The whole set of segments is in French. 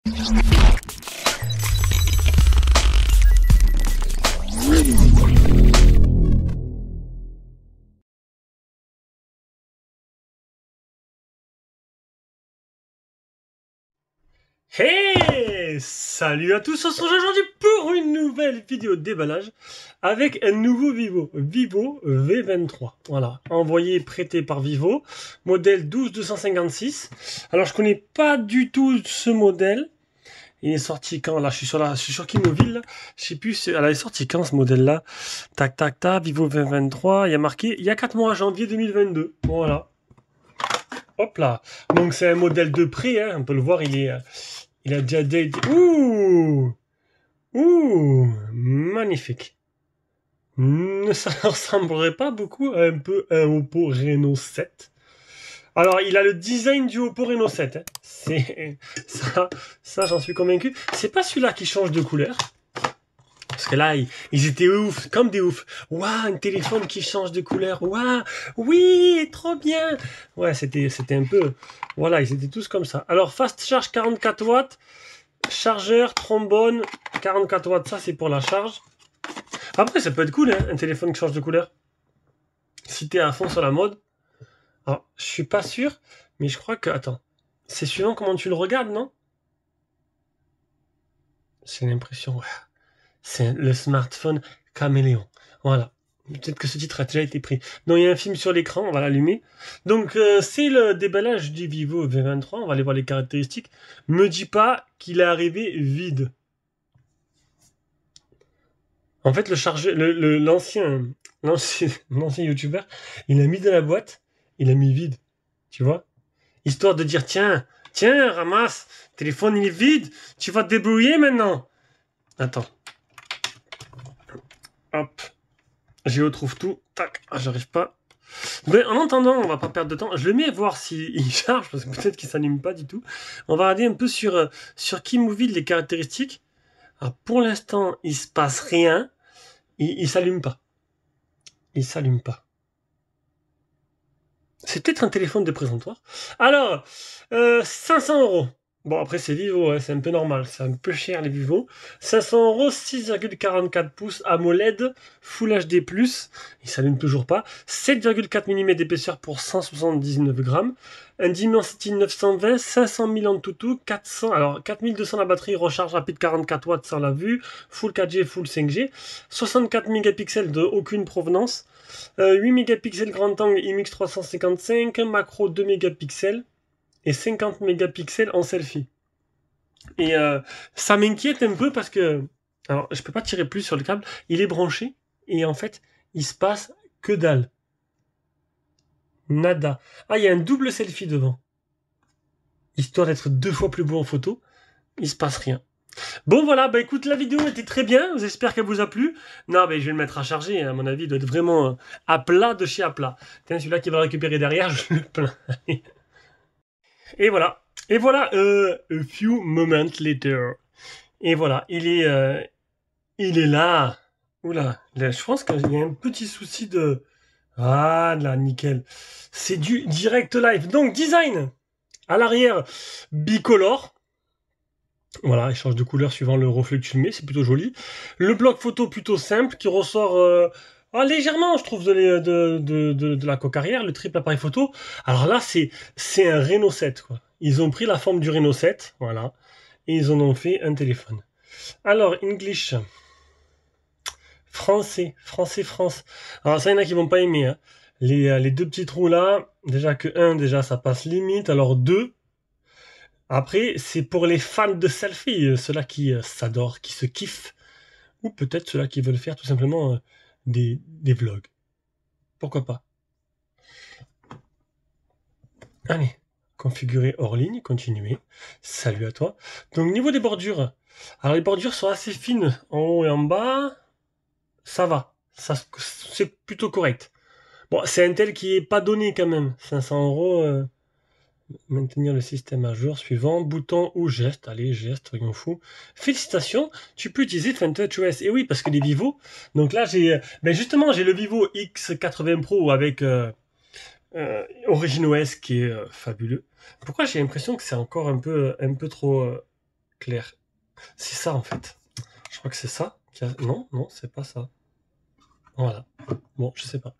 Hey! Salut à tous, on se retrouve aujourd'hui pour une nouvelle vidéo de déballage avec un nouveau Vivo V23. Voilà, envoyé, prêté par Vivo, modèle 12256. Alors je connais pas du tout ce modèle. Il est sorti quand? Là, je suis sur Kimobile, là. Je sais plus, elle est sortie quand ce modèle-là? Tac, tac, tac, Vivo V23. Il y a marqué, il y a 4 mois, janvier 2022. Voilà. Hop là. Donc c'est un modèle de prêt, hein. On peut le voir, il a déjà été... Ouh! Ouh! Magnifique. Ça ne ressemblerait pas beaucoup à un Oppo Reno 7. Alors, il a le design du Oppo Reno 7. Hein. C'est ça j'en suis convaincu. C'est pas celui-là qui change de couleur. Parce que là, ils étaient ouf, comme des oufs. Waouh, un téléphone qui change de couleur. Waouh, oui, trop bien. Ouais, c'était un peu... Voilà, ils étaient tous comme ça. Alors, fast charge 44 watts. Chargeur, trombone, 44 watts, ça c'est pour la charge. Après, ça peut être cool, hein, un téléphone qui change de couleur. Si t'es à fond sur la mode. Alors, je suis pas sûr, mais je crois que... Attends, c'est suivant comment tu le regardes, non? C'est l'impression, ouais. C'est le smartphone caméléon. Voilà. Peut-être que ce titre a déjà été pris. Donc il y a un film sur l'écran, on va l'allumer. Donc c'est le déballage du Vivo V23, on va aller voir les caractéristiques. Me dis pas qu'il est arrivé vide. En fait, le chargeur, l'ancien youtubeur, il a mis dans la boîte, il a mis vide, tu vois, histoire de dire tiens, ramasse, téléphone il est vide, tu vas te débrouiller maintenant. Attends, hop, je retrouve tout, tac, j'arrive pas. Mais en attendant, on va pas perdre de temps. Je le mets à voir s'il charge parce que peut-être qu'il s'anime pas du tout. On va regarder un peu sur Kimobile les caractéristiques. Alors, pour l'instant, il se passe rien. Il s'allume pas. Il s'allume pas. C'est peut-être un téléphone de présentoir. Alors, 500 euros. Bon, après, c'est Vivo, hein, c'est un peu normal. C'est un peu cher, les Vivo. 500 euros, 6,44 pouces AMOLED, Full HD+. Il s'allume toujours pas. 7,4 mm d'épaisseur pour 179 grammes. Un Dimensity 920, 500 000 en tout, 400, alors 4200 la batterie, recharge rapide 44 watts sans la vue, Full 4G, Full 5G, 64 mégapixels de aucune provenance, 8 mégapixels grand angle IMX 355, macro 2 mégapixels et 50 mégapixels en selfie. Et ça m'inquiète un peu parce que, alors je peux pas tirer plus sur le câble, il est branché et en fait il se passe que dalle. Nada. Ah, il y a un double selfie devant. Histoire d'être 2 fois plus beau en photo, il se passe rien. Bon voilà, bah écoute, la vidéo était très bien, j'espère qu'elle vous a plu. Non, mais je vais le mettre à charger, à mon avis, il doit être vraiment à plat de chez à plat. Tiens, celui-là qui va le récupérer derrière, je le plains. Et voilà, a few moments later. Et voilà, il est là. Oula, là, je pense qu'il y a un petit souci de... Ah, là, nickel. C'est du direct live. Donc, design. À l'arrière, bicolore. Voilà, il change de couleur suivant le reflet que tu mets, c'est plutôt joli. Le bloc photo plutôt simple qui ressort légèrement, je trouve, de la coque arrière, le triple appareil photo. Alors là, c'est un Reno 7, quoi. Ils ont pris la forme du Reno 7, voilà, et ils en ont fait un téléphone. Alors, English, français, France. Alors ça, il y en a qui vont pas aimer, hein. Les deux petits trous là, déjà ça passe limite, alors deux. Après, c'est pour les fans de selfie, ceux-là qui s'adorent, qui se kiffent, ou peut-être ceux-là qui veulent faire tout simplement des vlogs. Pourquoi pas? Allez, configurer hors ligne, continuer. Salut à toi. Donc, niveau des bordures, alors les bordures sont assez fines en haut et en bas. Ça va, c'est plutôt correct. Bon, c'est un tel qui est pas donné quand même. 500 euros. Maintenir le système à jour, suivant, bouton ou geste, allez, geste, rien fou. Félicitations, tu peux utiliser FunTouchOS. Et oui, parce que les Vivo, donc là justement j'ai le Vivo X80 Pro avec OriginOS qui est fabuleux. Pourquoi j'ai l'impression que c'est encore un peu trop clair. C'est ça en fait. Je crois que c'est ça. Non, non, c'est pas ça. Voilà. Bon, je sais pas.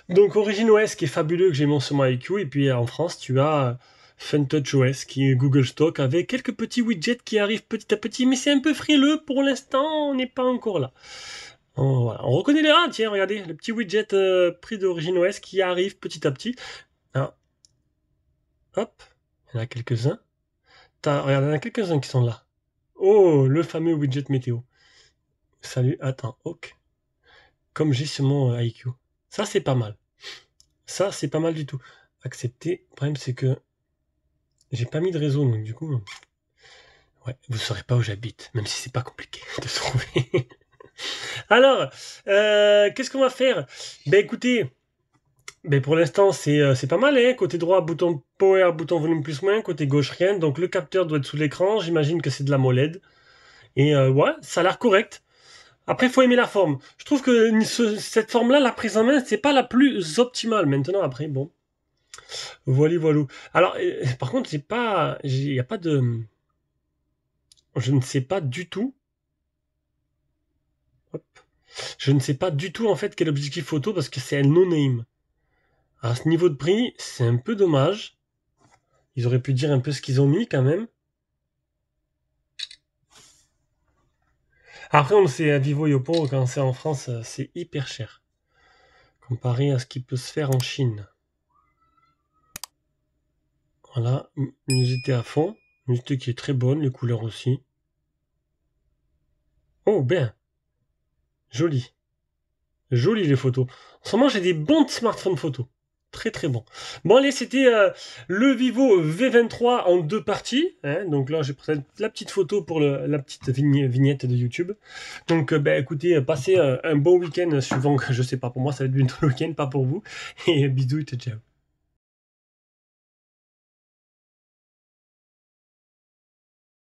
Donc Origin OS qui est fabuleux, que j'ai mis sur mon IQ, et puis en France tu as FunTouch OS qui est Google Stock avec quelques petits widgets qui arrivent petit à petit, mais c'est un peu frileux pour l'instant, on n'est pas encore là. Voilà. On reconnaît les rats, tiens, regardez, le petit widget pris d'Origin OS qui arrive petit à petit. Ah. Hop, il y en a quelques-uns. Regarde, il y en a quelques-uns qui sont là. Oh, le fameux widget météo. Salut, attends, ok. Comme j'ai sur mon IQ. Ça, c'est pas mal. Ça, c'est pas mal du tout. Accepter. Le problème, c'est que j'ai pas mis de réseau, donc du coup... Ouais, vous saurez pas où j'habite, même si c'est pas compliqué de trouver. Alors, qu'est-ce qu'on va faire? Ben écoutez, pour l'instant, c'est pas mal, hein. Côté droit, bouton power, bouton volume plus moins. Côté gauche, rien. Donc le capteur doit être sous l'écran. J'imagine que c'est de la MOLED. Et ouais, ça a l'air correct. Après, il faut aimer la forme. Je trouve que cette forme-là, la prise en main, c'est pas la plus optimale. Maintenant, après, bon. Voilà. Alors, par contre, il n'y a pas de... Je ne sais pas du tout. Hop. Je ne sais pas du tout, en fait, quel objectif photo, parce que c'est un no-name. À ce niveau de prix, c'est un peu dommage. Ils auraient pu dire un peu ce qu'ils ont mis, quand même. Après, on le sait, à Vivo et Oppo, quand c'est en France, c'est hyper cher. Comparé à ce qui peut se faire en Chine. Voilà, l'unité à fond. L'unité qui est très bonne, les couleurs aussi. Oh, ben. Joli. Joli les photos. En ce moment, j'ai des bons smartphones photos. Très très bon. Bon allez, c'était le Vivo V23 en 2 parties. Hein. Donc là, j'ai pris la petite photo pour la petite vignette de YouTube. Donc écoutez, passez un bon week-end suivant que je sais pas, pour moi ça va être bientôt le week-end, pas pour vous. Et bisous et ciao.